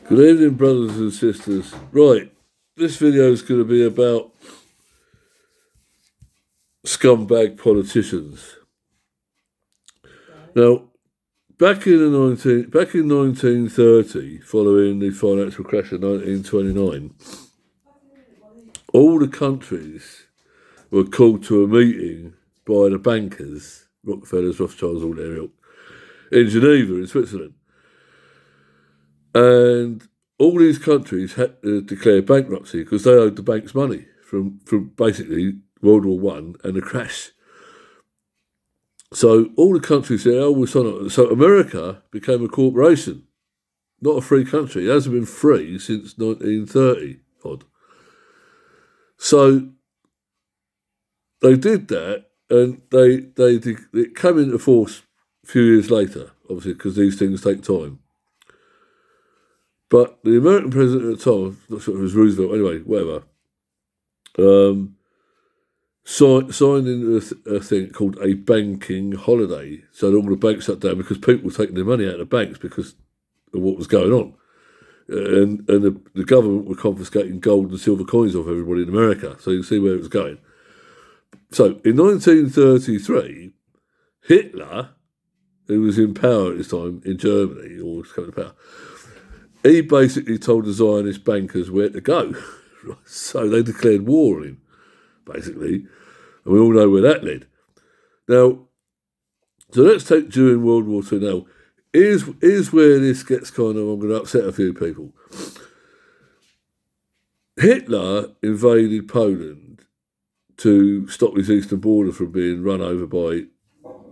Good evening, brothers and sisters. Right, this video is going to be about scumbag politicians. Now, back in 1930, following the financial crash of 1929, all the countries were called to a meeting by the bankers, Rockefellers, Rothschilds, all their ilk, in Geneva, in Switzerland. And all these countries had to declare bankruptcy because they owed the banks money from basically World War One and the crash. So all the countries said, "Oh, we're so America became a corporation, not a free country. It hasn't been free since 1930 odd." So they did that, and it came into force a few years later, obviously, because these things take time. But the American president at the time, I'm not sure if it was Roosevelt, anyway, whatever, signed into a thing called a banking holiday. So all the banks shut down because people were taking their money out of the banks because of what was going on. And the government were confiscating gold and silver coins off everybody in America. So you can see where it was going. So in 1933, Hitler, who was in power at this time in Germany, or was coming to power, he basically told the Zionist bankers where to go. So they declared war on him, basically. And we all know where that led. Now, so let's take during World War II now. Here's where this gets kind of, I'm going to upset a few people. Hitler invaded Poland to stop his eastern border from being run over by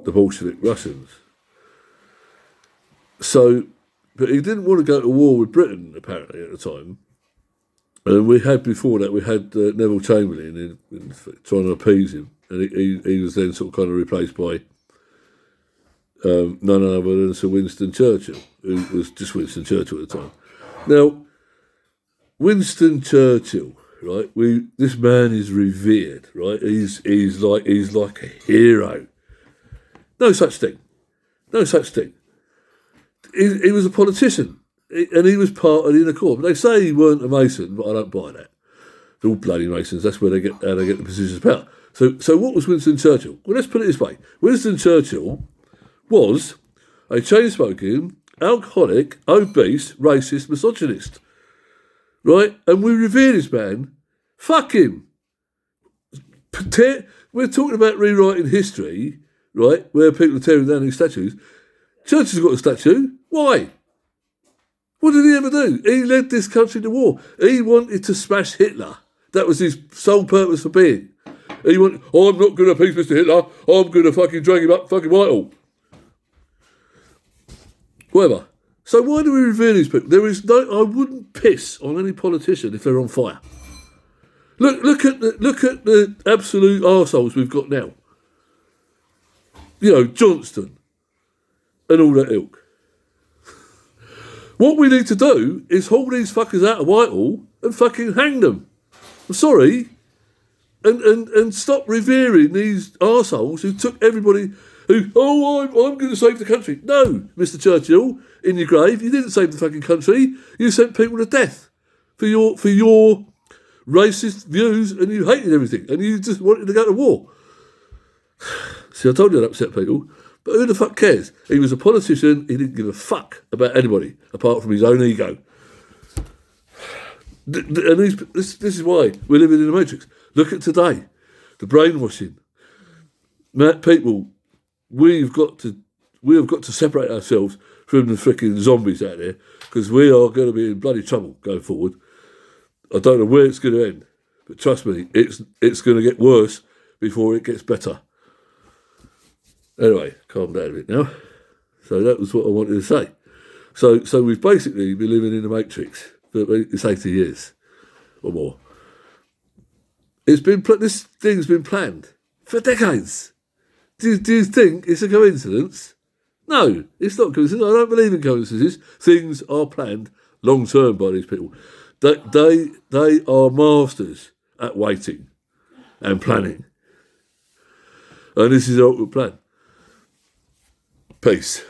the Bolshevik Russians. So, but he didn't want to go to war with Britain, apparently, at the time. And we had Neville Chamberlain in trying to appease him. And he was then sort of kind of replaced by none other than Sir Winston Churchill, who was just Winston Churchill at the time. Now, Winston Churchill, right? This man is revered, right? He's like a hero. No such thing. He was a politician, and he was part of the inner core. But they say he weren't a Mason, but I don't buy that. They're all bloody Masons. That's where they get the positions of power. So what was Winston Churchill? Well, let's put it this way. Winston Churchill was a chain-smoking, alcoholic, obese, racist, misogynist. Right? And we revere this man. Fuck him. We're talking about rewriting history, right, where people are tearing down these statues. Churchill's got a statue. Why? What did he ever do? He led this country to war. He wanted to smash Hitler. That was his sole purpose for being. He went, I'm not going to appease Mr. Hitler. I'm going to fucking drag him up fucking Whitehall. Whatever. So why do we revere these people? I wouldn't piss on any politician if they're on fire. Look at the absolute arseholes we've got now. You know, Johnston and all that ilk. What we need to do is haul these fuckers out of Whitehall and fucking hang them. I'm sorry. And stop revering these arseholes who took everybody I'm going to save the country. No, Mr. Churchill, in your grave, you didn't save the fucking country. You sent people to death for your racist views, and you hated everything, and you just wanted to go to war. See, I told you I'd upset people, but who the fuck cares? He was a politician. He didn't give a fuck about anybody apart from his own ego. And this is why we're living in a matrix. Look at today, the brainwashing. People, we have got to separate ourselves from the freaking zombies out there, because we are going to be in bloody trouble going forward. I don't know where it's going to end, but trust me, it's going to get worse before it gets better. Anyway, calm down a bit now. So that was what I wanted to say. So we've basically been living in the matrix for it's 80 years or more. This thing's been planned for decades. Do you think it's a coincidence? No, it's not a coincidence. I don't believe in coincidences. Things are planned long term by these people. They are masters at waiting and planning. And this is their ultimate plan. Peace.